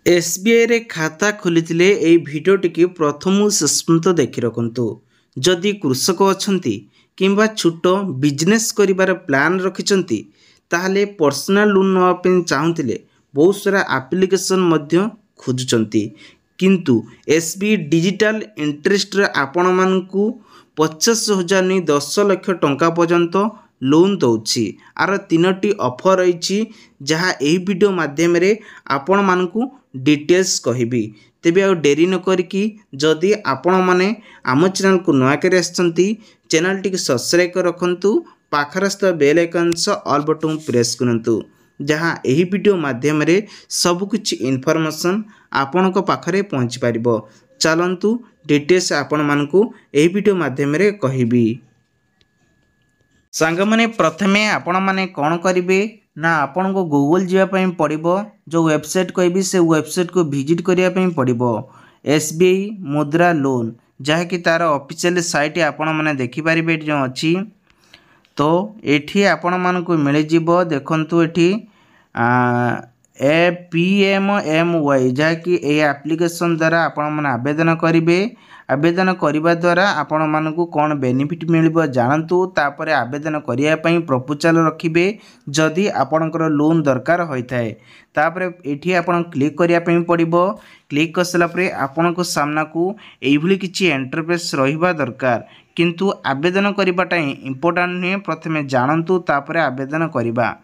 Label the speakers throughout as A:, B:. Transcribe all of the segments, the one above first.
A: SBI रे खाता खोलिथिले एई भिडियोटिके प्रथमु शेष देखि रखन्तु। जदि कृषक अछंती किंबा छोट बिजनेस करिबार प्लान रखिचंती ताहले पर्सनल लोन नवा पे चाहुतिले बहुत सारा एप्लीकेशन मध्य खोजुचंती किंतु एसबीआई डिजिटल इंटरेस्ट रे आपण मानकू 50,000 नहीं 10 लाख टंका पर्यंत लोन दौची। आर तीनोटी ऑफर रही जहाँ यही वीडियो माध्यम रे आपण मानकू डिटेल्स कहबी। तेबे आ डेरी न करिकी जदि आपण माने आम चैनल को नया कर चैनल टी सब्सक्राइब कर रखंतु पाखरस्थ bell icon all button press करंतु जहाँ यही वीडियो माध्यम रे सब कुछ इन्फॉर्मेशन आपण को पाखरे पहुँच पारिबो। चलंतु डिटेल्स आपण मानकू यही वीडियो माध्यम रे कहबी। सांग माने प्रथमे आपण माने कौन करेंगे ना आपण को गूगल जावाई पड़ो जो वेबसाइट कहबी से वेबसाइट को विजिट करने पड़ो एसबीआई मुद्रा लोन जहाँकि तार ऑफिशियल साइट आपण माने देखिपारे जो अच्छी। तो एठी आपण मानकू मिल जिवो देखंतु एठी PMMY जहाँकि ए एप्लिकेशन द्वारा आपण माने आवेदन करेंगे। आवेदन करने द्वारा आपण मानकू कौन बेनिफिट मिलिबो जानतु तापर आवेदन करिया पई प्रपोजल रखिबे जदि आपणकर लोन दरकार होइथाय। तापर एठी आपण क्लिक करिया पई पड़िबो। क्लिक करसला परे आपणको सामना को एइभली किछि इंटरफेस रहिबा दरकार किंतु आवेदन करिबाटा इंपोर्टेंट नुहे प्रथमे जानतु तापर आवेदन करिबा।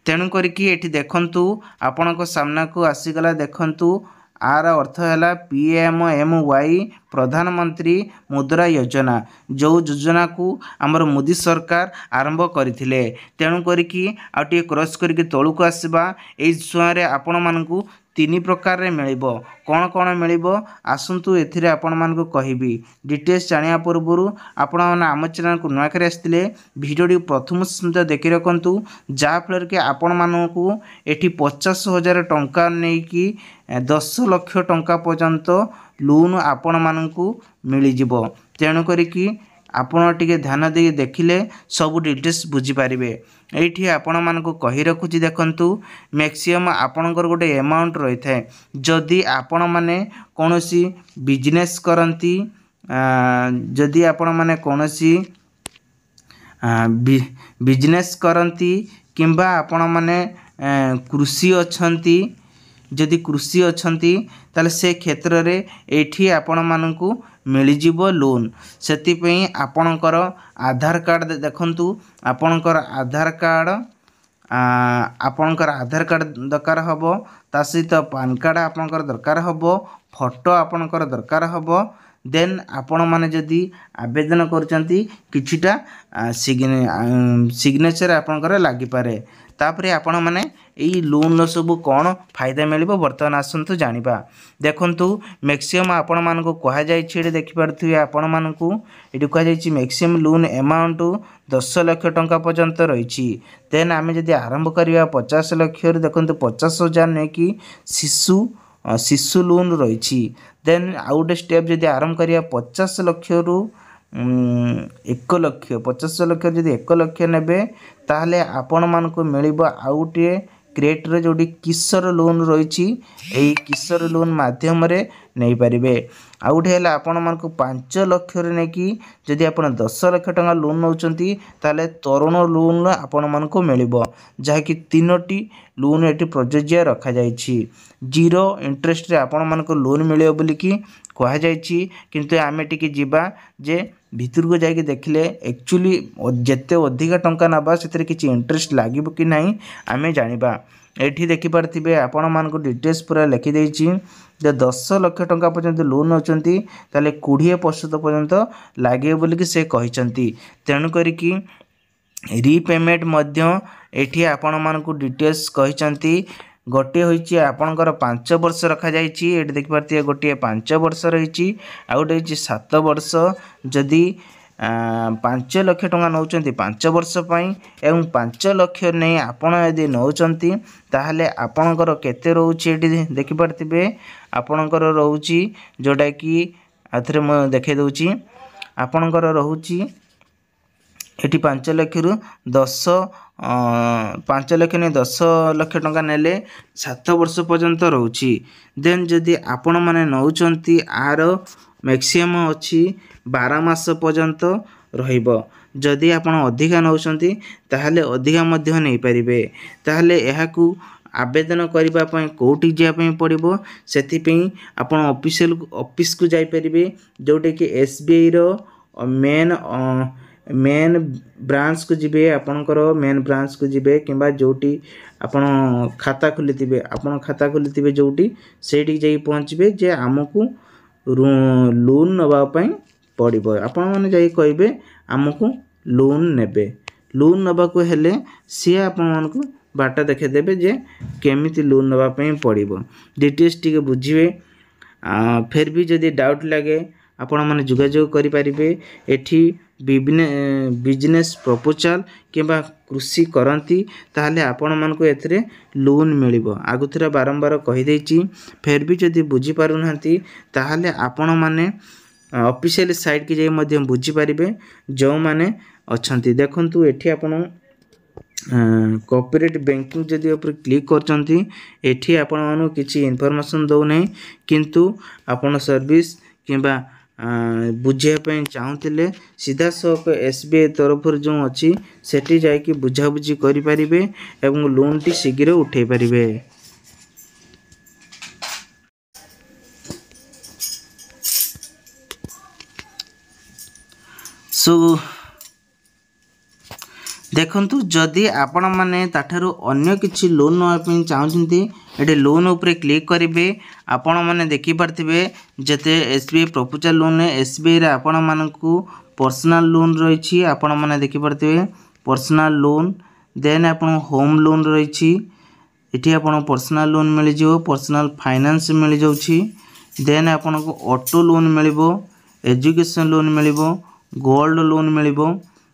A: तेणु करिकी एठी देखंतु आपणको सामना को आसीगला देखंतु आर अर्थ है PMMY प्रधानमंत्री मुद्रा योजना जो योजना को आमर मोदी सरकार आरंभ करथिले। तेणु करिकी आटे क्रॉस करके तळु को आसीबा एई छुआरे आपण मानकू तीन प्रकार रे मिलिबो। कौन कौन मिलिबो आसंतु एथिरे आपण मानकू कहिबी। डिटेल्स जानिया पूर्वरु आपण माने आम चैनल को नया करे आस्तिले वीडियो प्रथम सुंदर देखि रखंतु जा फलर के आपण मानकू एठी 50,000 टंका नै कि 10 लाख टंका पर्यंत लोन आपण मानकू मिली जिवो। तेणु करिकी आपण टिके ध्यान दे देखिले सब डिटेल्स बुझी पारिबे। एठी आपण मानकू कहि रखुची देखंतु मैक्सिमम आपणकर गोटे अमाउंट रही थाए जदि आपण माने कोनोसी बिजनेस करंती जदि आपण माने कोनोसी बिजनेस करंती किंबा आपण माने कृषि अछंती जदि कृषि अछंती ताले से क्षेत्र रे एठी आपण मानकू मिलिजिवो लोन। सेति पई आपणकर आधार कार्ड देखंतु आपणकर आधार कार्ड दरकार हबो ता सहित पान कार्ड आपणकर दरकार हबो फोटो आपणकर दरकार हबो। देन आपण माने जदि आवेदन करचंती किछिटा सिग्नेचर आपणकर लागि पारे। तापरे आपण माने एई लोन सब कौन फायदा मिलिबो वर्तमान आसंतु जानिबा। देखंतु मैक्सिमम आपण मानको कहा जाय छेडे देखि पारथुए आपण मानको एटि कहा जाय छि मैक्सिमम लोन अमाउंट 10 लाख टंका पर्यंत रहिछि। देन आमे जदि आरंभ करिया 50 लाख रे देखंतु 50,000 ने कि शिशु लोन रहिछि। देन आउट स्टेप जदि आरंभ करिया 50 लाख रु 1 लाख 50 लाख जदि 1 लाख नेबे ताहले आपण मानको मिलिबो आउटे क्रेडिट रे जोडी किशोर लोन रहिछि एई किशोर लोन माध्यम रे नै परिबे। आउट हैला आपण मानको 5 लाख रे नै कि जदि आपण 10 लाख टका लोन नउचंती ताले तरुण लोन आपण मानको मिलिबो जहा कि तीनोटी लोन एटी प्रयोज्य रखा जायछि। जीरो इंटरेस्ट रे आपण मानको लोन मिलियो बोली कि कहा जायछि किंतु आमे टिके जिबा जे भितर को जाके देखले एक्चुअली जेते अधिक टंका नबा सेतरे किछि इंटरेस्ट लागिबो कि नाही आमे जानिबा। एठी देखि पारथिबे आपण मानको डिटेल्स पूरा लिखि देछि जे 10 लाख टंका पर्यंत लोन नउचंती ताले 20% पर्यंत लागे बोली कि से कहिसंती। तेणु करी कि रीपेमेंट मध्य एठी आपण मानको डिटेल्स कहिसंती। गोटे होइछि आपणकर 5 वर्ष रखा जाइछि एठी देखि पारथिए गोटे 5 वर्ष रहिछि आ गोटे होइछि 7 वर्ष जदि 5 लाख टंका नउचंती 5 वर्ष पई एवं 5 लाख नै आपण यदि नउचंती ताहले आपणकर केते रहउछि एठी देखि पारथिबे आपणकर रहउछि जोटा कि आथरे म देखै दउछि आपणकर रहउछि एठी 5 लाख रु 10 5 ଲକ୍ଷ नहीं 10 लक्ष टंका नेले 7 वर्ष पर्यंत रोची। देन जदि आपण माने नौचंती आर मैक्सिमम अच्छी 12 मास पर्यंत रहिबो। जदि आपण अधिका नौचंती ताहले अधिका मध्य नहीं परिबे। ताहले एहाकू आवेदन करबा पई कोठी जिया पई पड़िबो। सेति पई आपण ऑफिस को जाई परिबे जोटे कि एसबीआई रो मेन ब्रांच को जिबे। आपणकर मेन ब्रांच को जिबे किंबा जोटी आपण खाता खोलिथिबे आपण खाता खोलिथिबे जोटी सेठी जाई पहुंचबे जे हमकू लोन नबा पई पड़िबो। आपण माने जाई कहबे हमकू लोन नेबे। लोन नबा को हेले सी आपण मानकू बाटा देखे देबे जे केमिति लोन नबा पई पड़िबो। डिटेल्स टिके बुझिबे। फिर भी जदि डाउट लगे आपण माने जोगाजोग करि परिबे। एठी बिजनेस प्रपोजल किंबा कृषि करंती ताहले आपण मानकू एथरे लोन मिलिबो। आगुथरा बारंबार कहि देछि। फिर भी जदि बुझी पारु नांती ताहले आपण माने ऑफिशियल साइट की जाई मध्यम बुझी परिबे जो माने अछंती। देखंतु एठी आपण कोऑपरेटिव बैंकिंग जदि ऊपर क्लिक करचंती एठी आपण मानु किछि इन्फॉर्मेशन दउ नै किंतु आपण सर्विस किंबा बुझे पे चाहूतिले सीधा सक एसबीआई तरफ जो अच्छी सेठी जाई कि बुझा बुझी करि परिबे एवं लोन टी शीघ्र उठे परिबे। सो देखंतु जदि आपण माने ताठारु अन्य किछि लोन नवा चाहूचंती एटे लोन ऊपर क्लिक करिवे। आपण माने देखि पारथिबे जते एसबीआई प्रपोजल लोन एसबीआई रे आपण मानकू पर्सनल लोन रहिछि। आपण माने देखि पारथिबे पर्सनल लोन। देन आपण होम लोन रहिछि। एठी आपण पर्सनल लोन मिलि जो पर्सनल फाइनेंस मिलि जाउछि। देन आपण को ऑटो लोन मिलिबो एजुकेशन लोन मिलिबो गोल्ड लोन मिलिबो।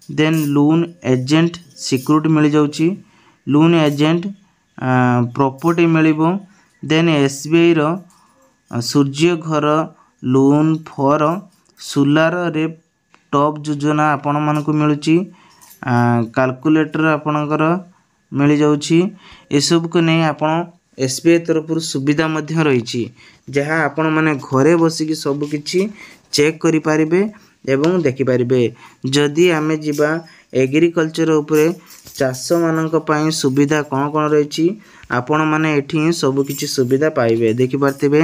A: देन लोन एजेंट सिक्योरिटी मिल जाउछि लोन एजेंट प्रॉपर्टी मिलिबो। देन एसबीआई रो Surya Ghar loan for solar रे टॉप योजना आपण मानकू मिलुछि। कैलकुलेटर आपणकर मिल जाउछि। ए सब को नै आपण एसबीआई तरफ सुविधा मध्य रहिछि जहाँ आपण माने घरे बसिकी सब किछि चेक करि पारिबे एवं देखि पारिबे। जदि आमे जिबा एग्रीकल्चर उपरे चाष मानक पई सुविधा कोन कोन रहिछि आपण माने एठी सब किछि सुविधा पाइबे। देखि पारथिबे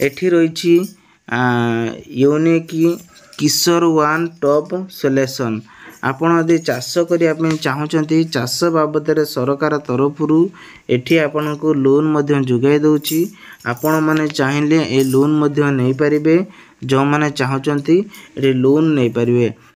A: एठी रहिछि यूनिक किशोर वन टॉप सॉल्यूशन। आपण यदि चाष करिया पई चाहूचंती चाष बाबद रे सरकार तरफरु एठी आपण को लोन मध्य जुगाई दउछि। आपण माने चाहिले ए लोन मध्य नै परिबे। जो माने चाहूचंती ए लोन नै परिबे।